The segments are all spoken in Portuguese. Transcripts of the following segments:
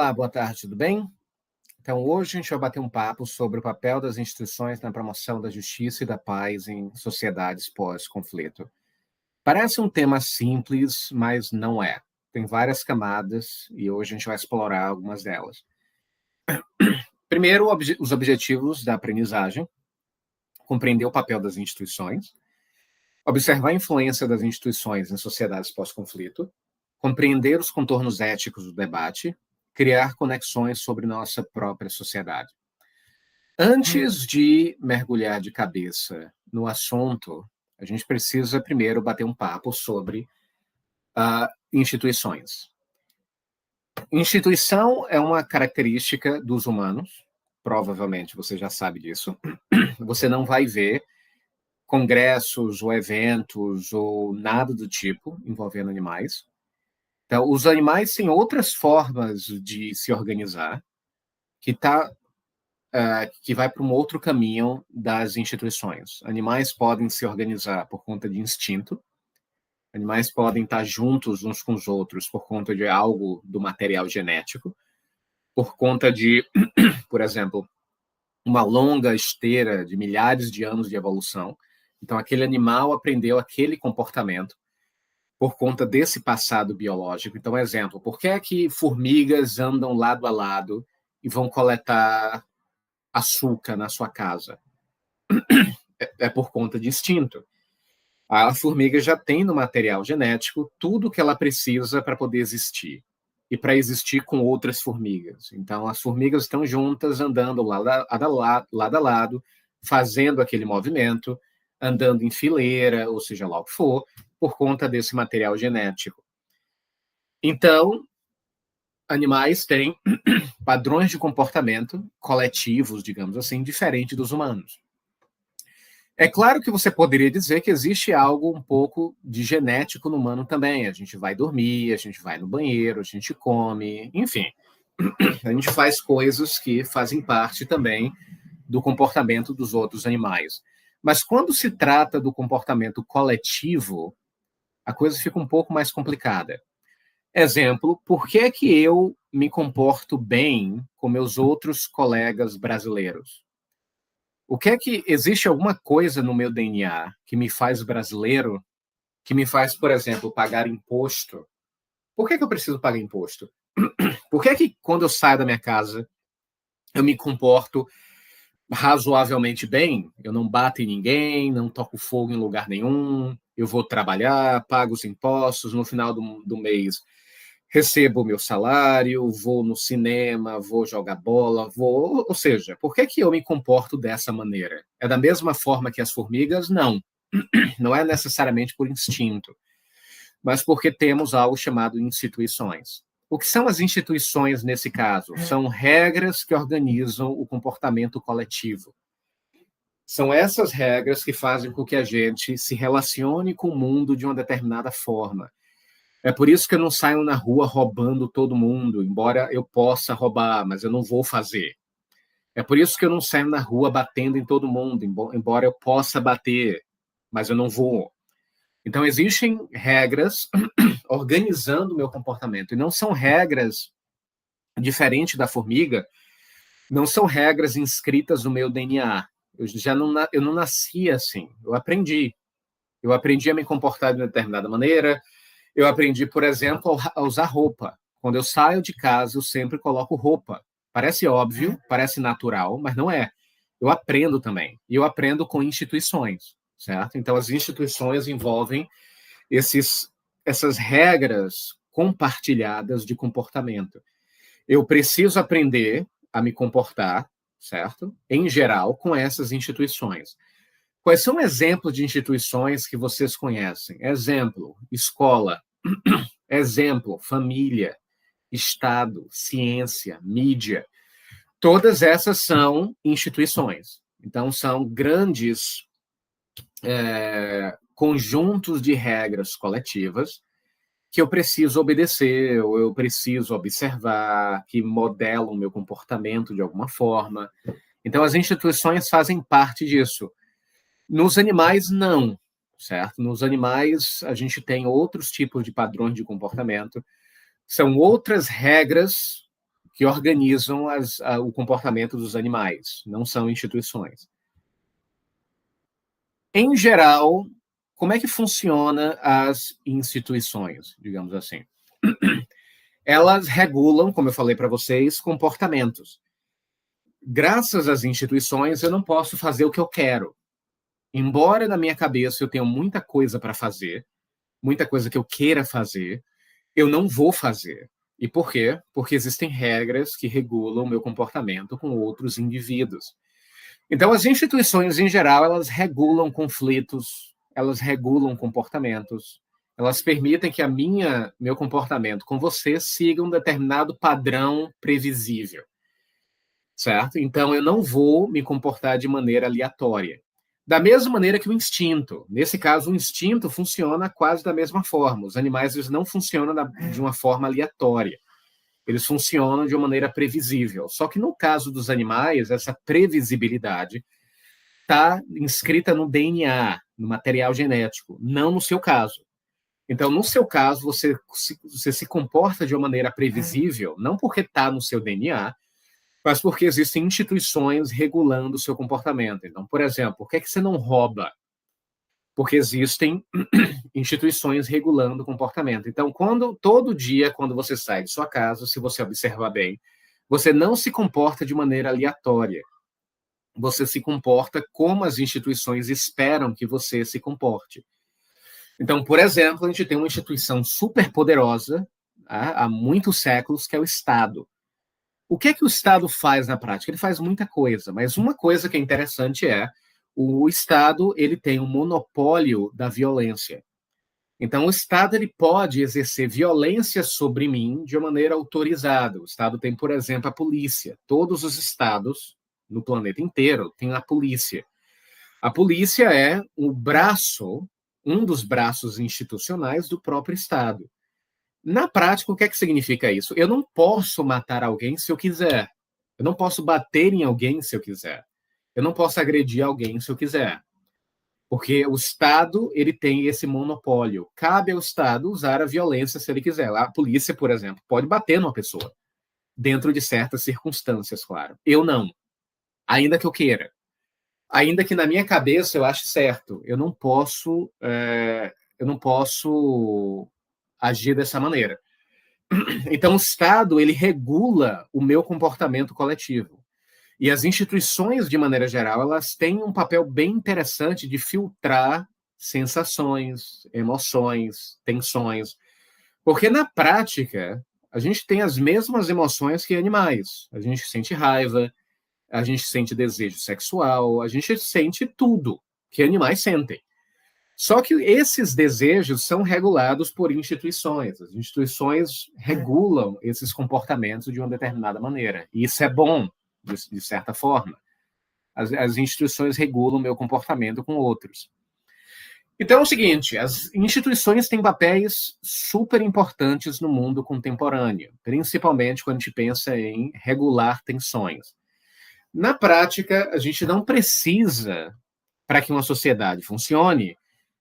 Olá, boa tarde, tudo bem? Então, hoje a gente vai bater um papo sobre o papel das instituições na promoção da justiça e da paz em sociedades pós-conflito. Parece um tema simples, mas não é. Tem várias camadas e hoje a gente vai explorar algumas delas. Primeiro, os objetivos da aprendizagem, compreender o papel das instituições, observar a influência das instituições em sociedades pós-conflito, compreender os contornos éticos do debate, criar conexões sobre nossa própria sociedade. Antes de mergulhar de cabeça no assunto, a gente precisa primeiro bater um papo sobre instituições. Instituição é uma característica dos humanos, provavelmente você já sabe disso. Você não vai ver congressos ou eventos ou nada do tipo envolvendo animais. Então, os animais têm outras formas de se organizar que vai para um outro caminho das instituições. Animais podem se organizar por conta de instinto, animais podem estar juntos uns com os outros por conta de algo do material genético, por conta de, por exemplo, uma longa esteira de milhares de anos de evolução. Então, aquele animal aprendeu aquele comportamento por conta desse passado biológico. Então, exemplo, por que é que formigas andam lado a lado e vão coletar açúcar na sua casa? É por conta de instinto. A formiga já tem no material genético tudo que ela precisa para poder existir e para existir com outras formigas. Então, as formigas estão juntas, andando lado a lado, fazendo aquele movimento, andando em fileira, ou seja lá o que for, por conta desse material genético. Então, animais têm padrões de comportamento coletivos, digamos assim, diferentes dos humanos. É claro que você poderia dizer que existe algo um pouco de genético no humano também. A gente vai dormir, a gente vai no banheiro, a gente come, enfim. A gente faz coisas que fazem parte também do comportamento dos outros animais. Mas quando se trata do comportamento coletivo, a coisa fica um pouco mais complicada. Exemplo, por que é que eu me comporto bem com meus outros colegas brasileiros? O que é que existe alguma coisa no meu DNA que me faz brasileiro, que me faz, por exemplo, pagar imposto? Por que eu preciso pagar imposto? Por que quando eu saio da minha casa eu me comporto razoavelmente bem? Eu não bato em ninguém, não toco fogo em lugar nenhum, eu vou trabalhar, pago os impostos, no final do mês recebo o meu salário, vou no cinema, vou jogar bola, ou seja, por que eu me comporto dessa maneira? É da mesma forma que as formigas? Não. Não é necessariamente por instinto, mas porque temos algo chamado instituições. O que são as instituições nesse caso? São regras que organizam o comportamento coletivo. São essas regras que fazem com que a gente se relacione com o mundo de uma determinada forma. É por isso que eu não saio na rua roubando todo mundo, embora eu possa roubar, mas eu não vou fazer. É por isso que eu não saio na rua batendo em todo mundo, embora eu possa bater, mas eu não vou. Então, existem regras organizando o meu comportamento, e não são regras diferentes da formiga, não são regras inscritas no meu DNA. Eu não nasci assim, eu aprendi. Eu aprendi a me comportar de uma determinada maneira. Eu aprendi, por exemplo, a usar roupa. Quando eu saio de casa, eu sempre coloco roupa. Parece óbvio, parece natural, mas não é. Eu aprendo também. E eu aprendo com instituições, certo? Então, as instituições envolvem essas regras compartilhadas de comportamento. Eu preciso aprender a me comportar, certo? Em geral, com essas instituições. Quais são exemplos de instituições que vocês conhecem? Exemplo, escola. Exemplo, família, Estado, ciência, mídia. Todas essas são instituições. Então, são grandes conjuntos de regras coletivas que eu preciso obedecer, ou eu preciso observar, que modelam o meu comportamento de alguma forma. Então, as instituições fazem parte disso. Nos animais, não, certo? Nos animais, a gente tem outros tipos de padrões de comportamento, são outras regras que organizam o comportamento dos animais, não são instituições. Em geral, como é que funciona as instituições, digamos assim? Elas regulam, como eu falei para vocês, comportamentos. Graças às instituições, eu não posso fazer o que eu quero. Embora na minha cabeça eu tenha muita coisa para fazer, muita coisa que eu queira fazer, eu não vou fazer. E por quê? Porque existem regras que regulam o meu comportamento com outros indivíduos. Então, as instituições, em geral, elas regulam conflitos, elas regulam comportamentos, elas permitem que meu comportamento com você siga um determinado padrão previsível, certo? Então, eu não vou me comportar de maneira aleatória. Da mesma maneira que o instinto. Nesse caso, o instinto funciona quase da mesma forma. Os animais eles não funcionam de uma forma aleatória. Eles funcionam de uma maneira previsível. Só que no caso dos animais, essa previsibilidade está inscrita no DNA, no material genético, não no seu caso. Então, no seu caso, você se comporta de uma maneira previsível, não porque está no seu DNA, mas porque existem instituições regulando o seu comportamento. Então, por exemplo, por que você não rouba? Porque existem instituições regulando o comportamento. Então, todo dia, quando você sai de sua casa, se você observar bem, você não se comporta de maneira aleatória. Você se comporta como as instituições esperam que você se comporte. Então, por exemplo, a gente tem uma instituição super poderosa há muitos séculos, que é o Estado. O que é que o Estado faz na prática? Ele faz muita coisa, mas uma coisa que é interessante é o Estado ele tem um monopólio da violência. Então, o Estado ele pode exercer violência sobre mim de uma maneira autorizada. O Estado tem, por exemplo, a polícia. Todos os estados no planeta inteiro têm a polícia. A polícia é um dos braços institucionais do próprio Estado. Na prática, o que é que significa isso? Eu não posso matar alguém se eu quiser. Eu não posso bater em alguém se eu quiser. Eu não posso agredir alguém se eu quiser. Porque o Estado ele tem esse monopólio. Cabe ao Estado usar a violência se ele quiser. A polícia, por exemplo, pode bater numa pessoa, dentro de certas circunstâncias, claro. Eu não. Ainda que eu queira. Ainda que na minha cabeça eu ache certo. Eu não posso agir dessa maneira. Então, o Estado ele regula o meu comportamento coletivo. E as instituições, de maneira geral, elas têm um papel bem interessante de filtrar sensações, emoções, tensões. Porque, na prática, a gente tem as mesmas emoções que animais. A gente sente raiva, a gente sente desejo sexual, a gente sente tudo que animais sentem. Só que esses desejos são regulados por instituições. As instituições regulam esses comportamentos de uma determinada maneira. E isso é bom, de certa forma. As instituições regulam o meu comportamento com outros. Então é o seguinte, as instituições têm papéis super importantes no mundo contemporâneo, principalmente quando a gente pensa em regular tensões. Na prática, a gente não precisa, para que uma sociedade funcione,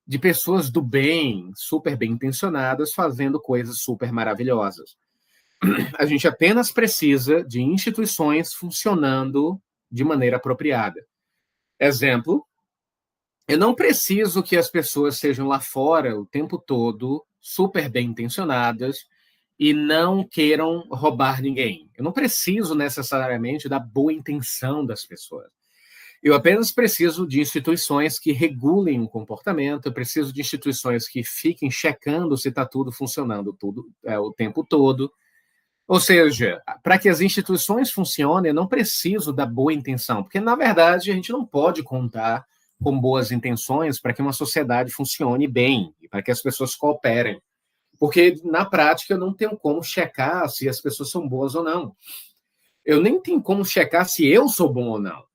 de pessoas do bem, super bem intencionadas, fazendo coisas super maravilhosas. A gente apenas precisa de instituições funcionando de maneira apropriada. Exemplo, eu não preciso que as pessoas sejam lá fora o tempo todo, super bem intencionadas, e não queiram roubar ninguém. Eu não preciso necessariamente da boa intenção das pessoas. Eu apenas preciso de instituições que regulem o comportamento, eu preciso de instituições que fiquem checando se está tudo funcionando o tempo todo. Ou seja, para que as instituições funcionem, eu não preciso da boa intenção, porque, na verdade, a gente não pode contar com boas intenções para que uma sociedade funcione bem e para que as pessoas cooperem. Porque, na prática, eu não tenho como checar se as pessoas são boas ou não. Eu nem tenho como checar se eu sou bom ou não.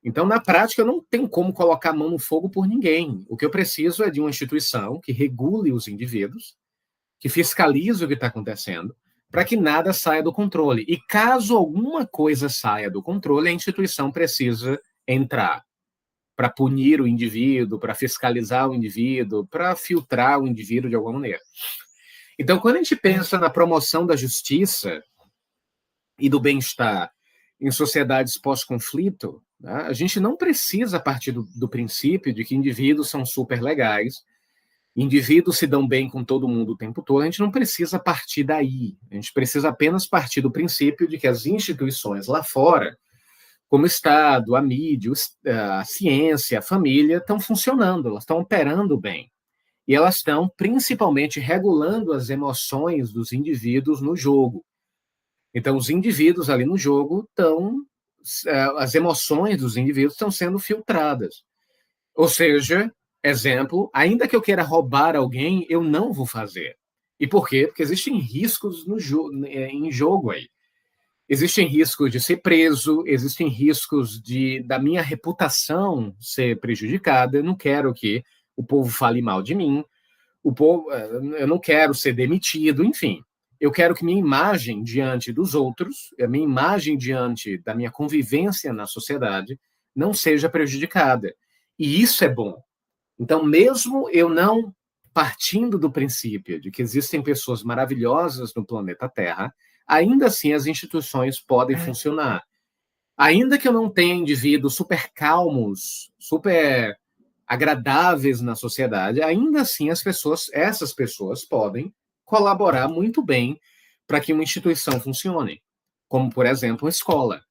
Então, na prática, eu não tenho como colocar a mão no fogo por ninguém. O que eu preciso é de uma instituição que regule os indivíduos, que fiscalize o que está acontecendo, para que nada saia do controle. E caso alguma coisa saia do controle, a instituição precisa entrar para punir o indivíduo, para fiscalizar o indivíduo, para filtrar o indivíduo de alguma maneira. Então, quando a gente pensa na promoção da justiça, e do bem-estar em sociedades pós-conflito, né, a gente não precisa partir do princípio de que indivíduos são super legais, indivíduos se dão bem com todo mundo o tempo todo, a gente não precisa partir daí. A gente precisa apenas partir do princípio de que as instituições lá fora, como o Estado, a mídia, a ciência, a família, estão funcionando, elas estão operando bem. E elas estão principalmente regulando as emoções dos indivíduos no jogo. Então, os indivíduos ali no jogo estão. As emoções dos indivíduos estão sendo filtradas. Ou seja, exemplo, ainda que eu queira roubar alguém, eu não vou fazer. E por quê? Porque existem riscos em jogo aí. Existem riscos de ser preso, existem riscos da minha reputação ser prejudicada. Eu não quero que o povo fale mal de mim, eu não quero ser demitido, enfim. Eu quero que minha imagem diante dos outros, a minha imagem diante da minha convivência na sociedade, não seja prejudicada. E isso é bom. Então, mesmo eu não partindo do princípio de que existem pessoas maravilhosas no planeta Terra, ainda assim as instituições podem funcionar. Ainda que eu não tenha indivíduos super calmos, super agradáveis na sociedade, ainda assim essas pessoas podem colaborar muito bem para que uma instituição funcione, como, por exemplo, a escola.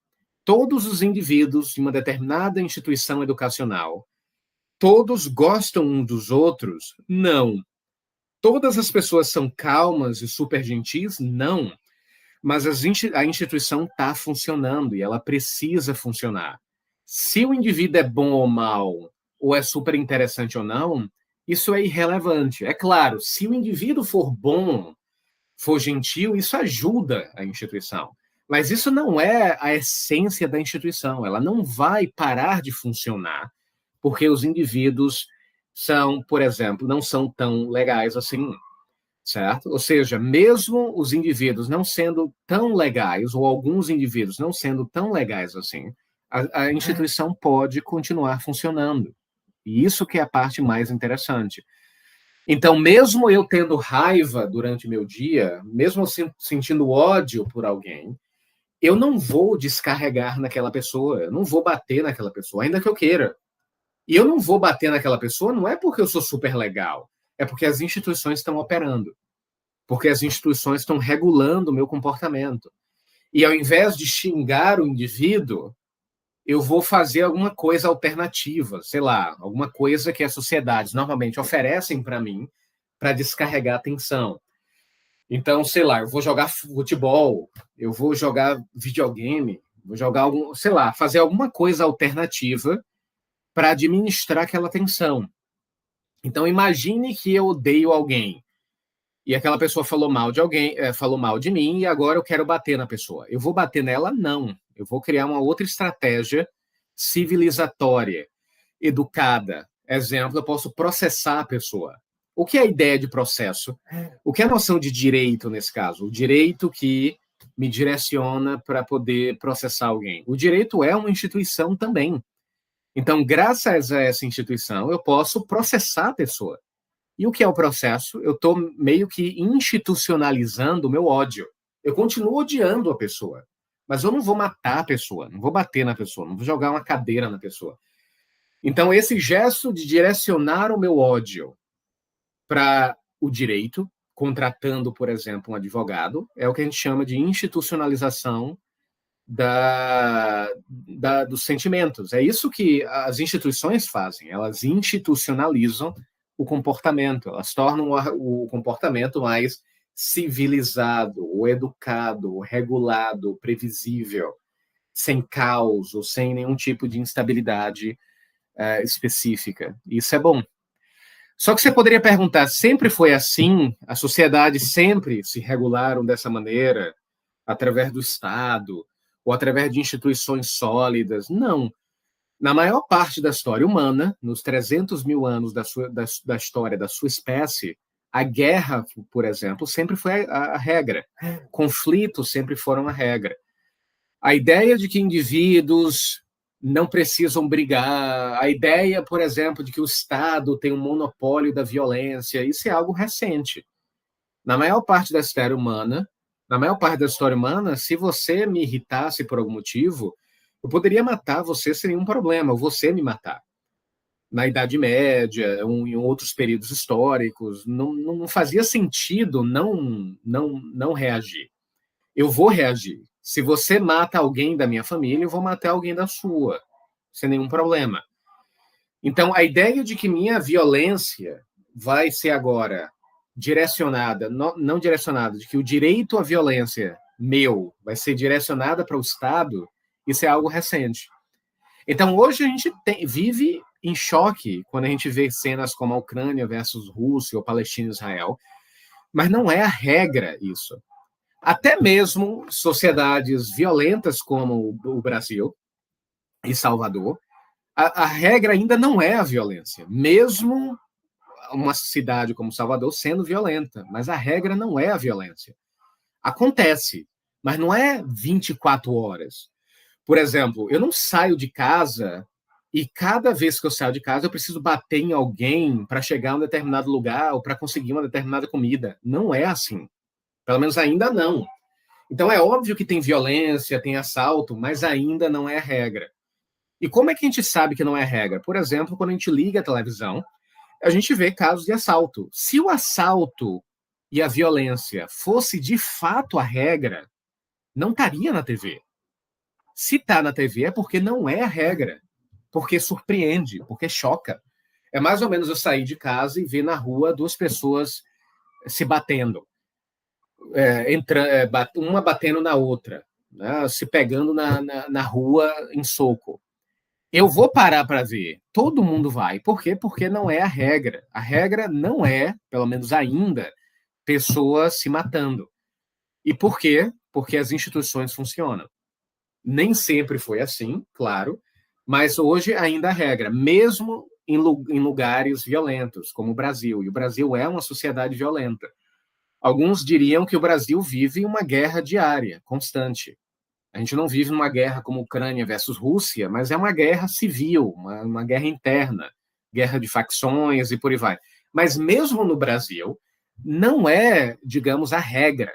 Todos os indivíduos de uma determinada instituição educacional, todos gostam uns dos outros? Não. Todas as pessoas são calmas e super gentis? Não. Mas a instituição está funcionando e ela precisa funcionar. Se o indivíduo é bom ou mal, ou é super interessante ou não, isso é irrelevante. É claro, se o indivíduo for bom, for gentil, isso ajuda a instituição. Mas isso não é a essência da instituição. Ela não vai parar de funcionar porque os indivíduos são, por exemplo, não são tão legais assim, certo? Ou seja, mesmo os indivíduos não sendo tão legais, ou alguns indivíduos não sendo tão legais assim, a instituição pode continuar funcionando. E isso que é a parte mais interessante. Então, mesmo eu tendo raiva durante meu dia, mesmo eu sentindo ódio por alguém, eu não vou descarregar naquela pessoa, eu não vou bater naquela pessoa, ainda que eu queira. E eu não vou bater naquela pessoa não é porque eu sou super legal, é porque as instituições estão operando, porque as instituições estão regulando o meu comportamento. E ao invés de xingar o indivíduo, eu vou fazer alguma coisa alternativa, sei lá, alguma coisa que as sociedades normalmente oferecem para mim para descarregar a tensão. Então, sei lá, eu vou jogar futebol, eu vou jogar videogame, vou jogar algum, sei lá, fazer alguma coisa alternativa para administrar aquela tensão. Então, imagine que eu odeio alguém e aquela pessoa falou mal de alguém, falou mal de mim e agora eu quero bater na pessoa. Eu vou bater nela? Não. Eu vou criar uma outra estratégia civilizatória, educada. Exemplo, eu posso processar a pessoa. O que é a ideia de processo? O que é a noção de direito nesse caso? O direito que me direciona para poder processar alguém. O direito é uma instituição também. Então, graças a essa instituição, eu posso processar a pessoa. E o que é o processo? Eu estou meio que institucionalizando o meu ódio. Eu continuo odiando a pessoa, mas eu não vou matar a pessoa, não vou bater na pessoa, não vou jogar uma cadeira na pessoa. Então, esse gesto de direcionar o meu ódio para o direito, contratando, por exemplo, um advogado, é o que a gente chama de institucionalização dos sentimentos. É isso que as instituições fazem, elas institucionalizam o comportamento, elas tornam o comportamento mais civilizado, ou educado, ou regulado, previsível, sem caos, ou sem nenhum tipo de instabilidade específica. Isso é bom. Só que você poderia perguntar, sempre foi assim? A sociedade sempre se regularam dessa maneira, através do Estado, ou através de instituições sólidas? Não. Na maior parte da história humana, nos 300 mil anos da história da sua espécie, a guerra, por exemplo, sempre foi a regra. Conflitos sempre foram a regra. A ideia de que indivíduos não precisam brigar, a ideia, por exemplo, de que o Estado tem um monopólio da violência, isso é algo recente. Na maior parte da história humana, Na maior parte da história humana, se você me irritasse por algum motivo, eu poderia matar você sem nenhum problema, ou você me matar. Na Idade Média, em outros períodos históricos, não fazia sentido não reagir. Eu vou reagir. Se você mata alguém da minha família, eu vou matar alguém da sua, sem nenhum problema. Então, a ideia de que minha violência vai ser agora direcionada, não direcionada, de que o direito à violência meu vai ser direcionada para o Estado, isso é algo recente. Então, hoje a gente vive em choque quando a gente vê cenas como a Ucrânia versus Rússia ou Palestina e Israel, mas não é a regra isso. Até mesmo sociedades violentas como o Brasil e Salvador, a regra ainda não é a violência, mesmo uma cidade como Salvador sendo violenta, mas a regra não é a violência. Acontece, mas não é 24 horas. Por exemplo, eu não saio de casa e cada vez que eu saio de casa eu preciso bater em alguém para chegar a um determinado lugar ou para conseguir uma determinada comida. Não é assim. Pelo menos ainda não. Então é óbvio que tem violência, tem assalto, mas ainda não é a regra. E como é que a gente sabe que não é a regra? Por exemplo, quando a gente liga a televisão, a gente vê casos de assalto. Se o assalto e a violência fosse de fato a regra, não estaria na TV. Se está na TV é porque não é a regra, porque surpreende, porque choca. É mais ou menos eu sair de casa e ver na rua duas pessoas se batendo, uma batendo na outra, né, se pegando na rua em soco. Eu vou parar para ver. Todo mundo vai. Por quê? Porque não é a regra. A regra não é, pelo menos ainda, pessoas se matando. E por quê? Porque as instituições funcionam. Nem sempre foi assim, claro, mas hoje ainda a regra, mesmo em lugares violentos, como o Brasil. E o Brasil é uma sociedade violenta. Alguns diriam que o Brasil vive uma guerra diária, constante. A gente não vive uma guerra como Ucrânia versus Rússia, mas é uma guerra civil, uma guerra interna, guerra de facções e por aí vai. Mas mesmo no Brasil, não é, digamos, a regra.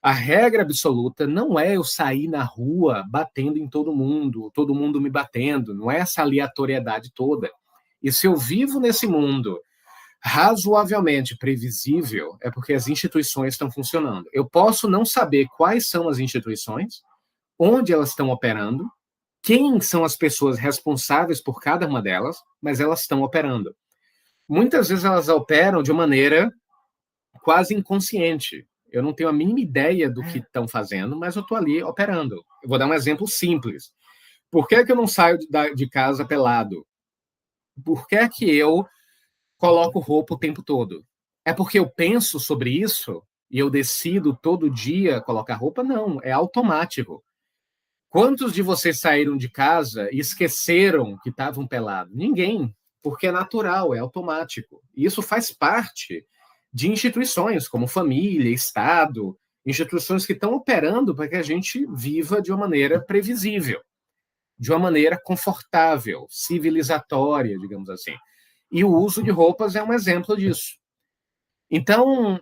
A regra absoluta não é eu sair na rua batendo em todo mundo me batendo, não é essa aleatoriedade toda. E se eu vivo nesse mundo razoavelmente previsível, é porque as instituições estão funcionando. Eu posso não saber quais são as instituições, onde elas estão operando, quem são as pessoas responsáveis por cada uma delas, mas elas estão operando. Muitas vezes elas operam de maneira quase inconsciente. Eu não tenho a mínima ideia do que estão fazendo, mas eu estou ali operando. Eu vou dar um exemplo simples. Por que eu não saio de casa pelado? Por que eu coloco roupa o tempo todo? É porque eu penso sobre isso e eu decido todo dia colocar roupa? Não, é automático. Quantos de vocês saíram de casa e esqueceram que estavam pelados? Ninguém, porque é natural, é automático. E isso faz parte de instituições como família, Estado, instituições que estão operando para que a gente viva de uma maneira previsível, de uma maneira confortável, civilizatória, digamos assim. E o uso de roupas é um exemplo disso. Então,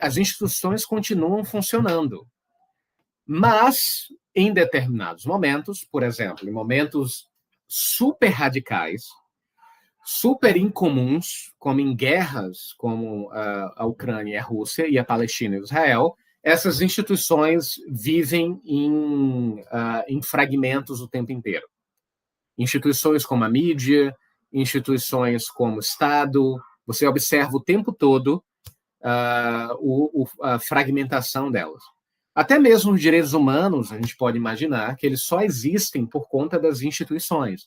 as instituições continuam funcionando, mas em determinados momentos, por exemplo, em momentos super radicais, super incomuns, como em guerras como a Ucrânia e a Rússia e a Palestina e Israel, essas instituições vivem em fragmentos o tempo inteiro. Instituições como a mídia, instituições como o Estado, você observa o tempo todo a fragmentação delas. Até mesmo os direitos humanos, a gente pode imaginar que eles só existem por conta das instituições.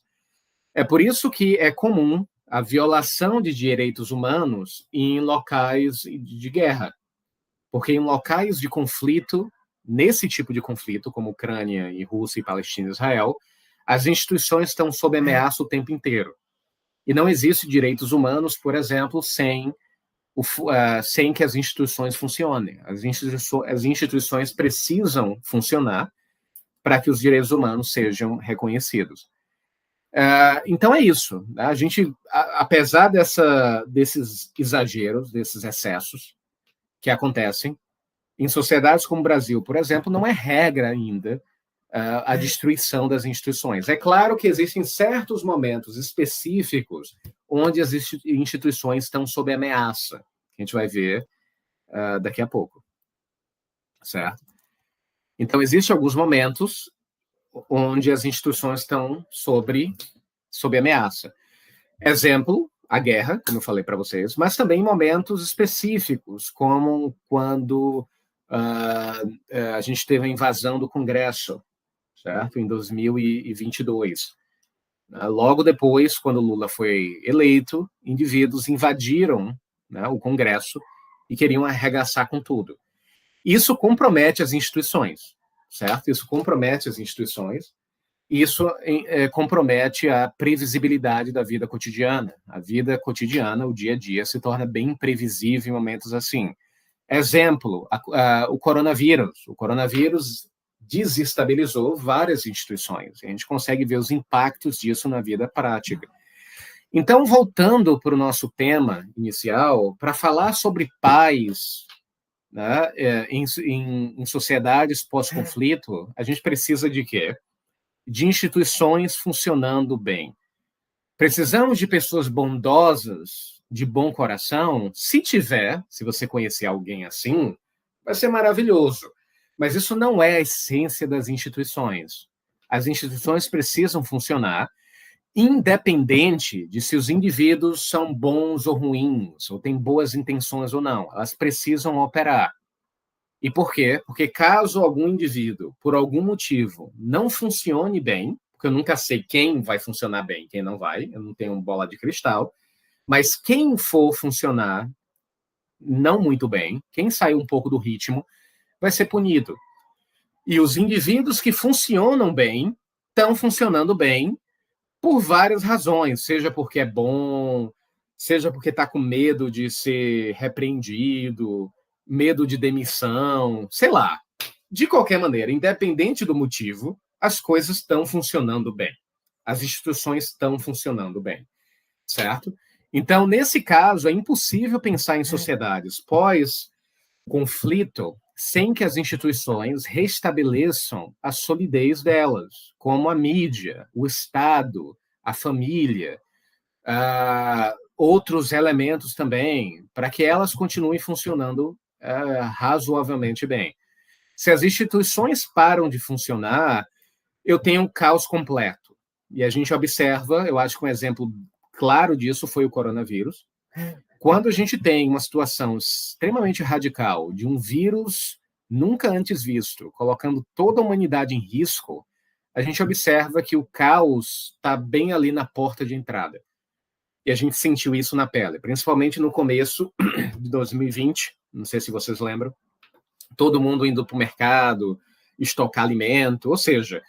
É por isso que é comum a violação de direitos humanos em locais de guerra. Porque em locais de conflito, nesse tipo de conflito, como Ucrânia e Rússia e Palestina e Israel, as instituições estão sob ameaça o tempo inteiro. E não existe direitos humanos, por exemplo, sem que as instituições funcionem. As instituições precisam funcionar para que os direitos humanos sejam reconhecidos. Então é isso. A gente, apesar desses exageros, desses excessos que acontecem, Em sociedades como o Brasil, por exemplo, não é regra ainda a destruição das instituições. É claro que existem certos momentos específicos onde as instituições estão sob ameaça, que a gente vai ver daqui a pouco, certo? Então, existem alguns momentos onde as instituições estão sob ameaça. Exemplo, a guerra, como eu falei para vocês, mas também momentos específicos, como quando a gente teve a invasão do Congresso, certo? Em 2022. Logo depois, quando Lula foi eleito, indivíduos invadiram, né, o Congresso e queriam arregaçar com tudo. Isso compromete as instituições, certo? Isso compromete as instituições. Isso compromete a previsibilidade da vida cotidiana. A vida cotidiana, o dia a dia, se torna bem imprevisível em momentos assim. Exemplo, o coronavírus. O coronavírus desestabilizou várias instituições. A gente consegue ver os impactos disso na vida prática. Então, voltando para o nosso tema inicial, para falar sobre paz, né, em sociedades pós-conflito, a gente precisa de quê? De instituições funcionando bem. Precisamos de pessoas bondosas, de bom coração. Se tiver, se você conhecer alguém assim, vai ser maravilhoso. Mas isso não é a essência das instituições. As instituições precisam funcionar independente de se os indivíduos são bons ou ruins, ou têm boas intenções ou não. Elas precisam operar. E por quê? Porque caso algum indivíduo, por algum motivo, não funcione bem, porque eu nunca sei quem vai funcionar bem, quem não vai, eu não tenho bola de cristal, mas quem for funcionar não muito bem, quem sair um pouco do ritmo, vai ser punido. E os indivíduos que funcionam bem estão funcionando bem por várias razões, seja porque é bom, seja porque está com medo de ser repreendido, medo de demissão, sei lá. De qualquer maneira, independente do motivo, as coisas estão funcionando bem. As instituições estão funcionando bem, certo? Então, nesse caso, é impossível pensar em sociedades pós-conflito sem que as instituições restabeleçam a solidez delas, como a mídia, o Estado, a família, outros elementos também, para que elas continuem funcionando razoavelmente bem. Se as instituições param de funcionar, eu tenho um caos completo. E a gente observa, eu acho que um exemplo claro disso foi o coronavírus. Quando a gente tem uma situação extremamente radical de um vírus nunca antes visto, colocando toda a humanidade em risco, a gente observa que o caos está bem ali na porta de entrada. E a gente sentiu isso na pele, principalmente no começo de 2020, não sei se vocês lembram, todo mundo indo para o mercado, estocar alimento, ou seja,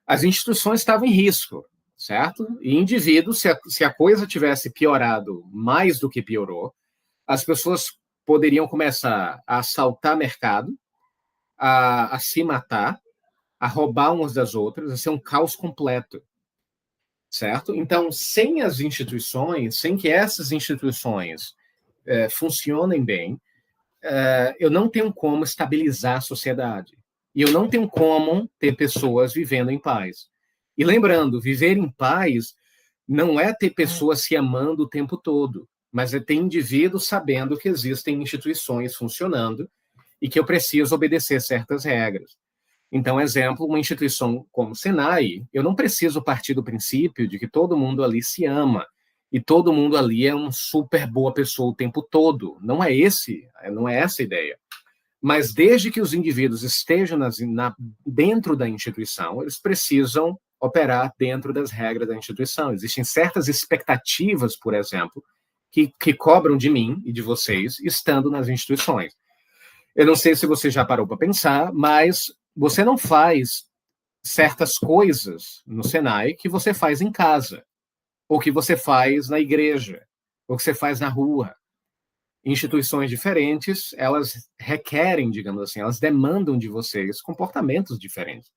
as instituições estavam em risco, certo? E indivíduos, se a coisa tivesse piorado mais do que piorou, as pessoas poderiam começar a assaltar mercado, a se matar, a roubar umas das outras, a ser um caos completo, certo? Então, sem as instituições, sem que essas instituições funcionem bem, eu não tenho como estabilizar a sociedade. E eu não tenho como ter pessoas vivendo em paz. E lembrando, viver em paz não é ter pessoas se amando o tempo todo, mas é ter indivíduos sabendo que existem instituições funcionando e que eu preciso obedecer certas regras. Então, exemplo, uma instituição como o Senai, eu não preciso partir do princípio de que todo mundo ali se ama e todo mundo ali é uma super boa pessoa o tempo todo. Não é essa a ideia. Mas desde que os indivíduos estejam dentro da instituição, eles precisam operar dentro das regras da instituição. Existem certas expectativas, por exemplo, que cobram de mim e de vocês estando nas instituições. Eu não sei se você já parou para pensar, mas você não faz certas coisas no Senai que você faz em casa, ou que você faz na igreja, ou que você faz na rua. Instituições diferentes, elas requerem, digamos assim, elas demandam de vocês comportamentos diferentes,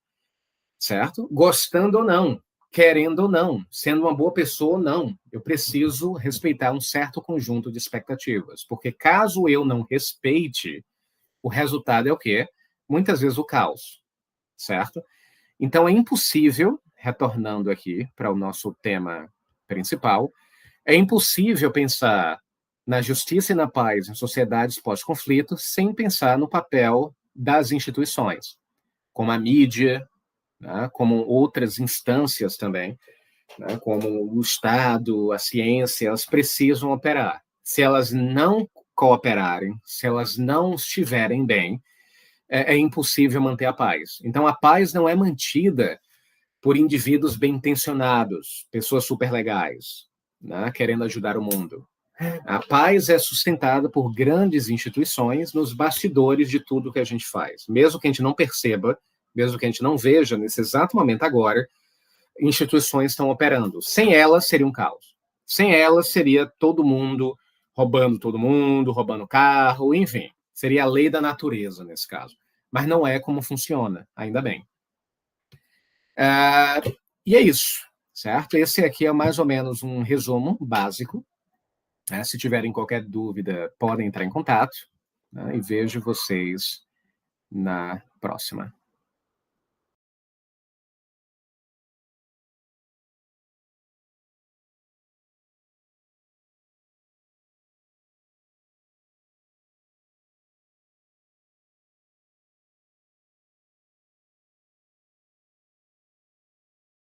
certo? Gostando ou não, querendo ou não, sendo uma boa pessoa ou não, eu preciso respeitar um certo conjunto de expectativas, porque caso eu não respeite o resultado é o quê? Muitas vezes o caos, certo? Então é impossível, retornando aqui para o nosso tema principal, é impossível pensar na justiça e na paz em sociedades pós-conflito sem pensar no papel das instituições, como a mídia, né, como outras instâncias também, né, como o Estado, a ciência, elas precisam operar. Se elas não cooperarem, se elas não estiverem bem, é impossível manter a paz. Então, a paz não é mantida por indivíduos bem intencionados, pessoas super legais, né, querendo ajudar o mundo. A paz é sustentada por grandes instituições nos bastidores de tudo que a gente faz. Mesmo que a gente não perceba, mesmo que a gente não veja nesse exato momento agora, instituições estão operando. Sem elas, seria um caos. Sem elas, seria todo mundo, roubando carro, enfim. Seria a lei da natureza nesse caso. Mas não é como funciona, ainda bem. E é isso, certo? Esse aqui é mais ou menos um resumo básico. Né? Se tiverem qualquer dúvida, podem entrar em contato. Né? E vejo vocês na próxima.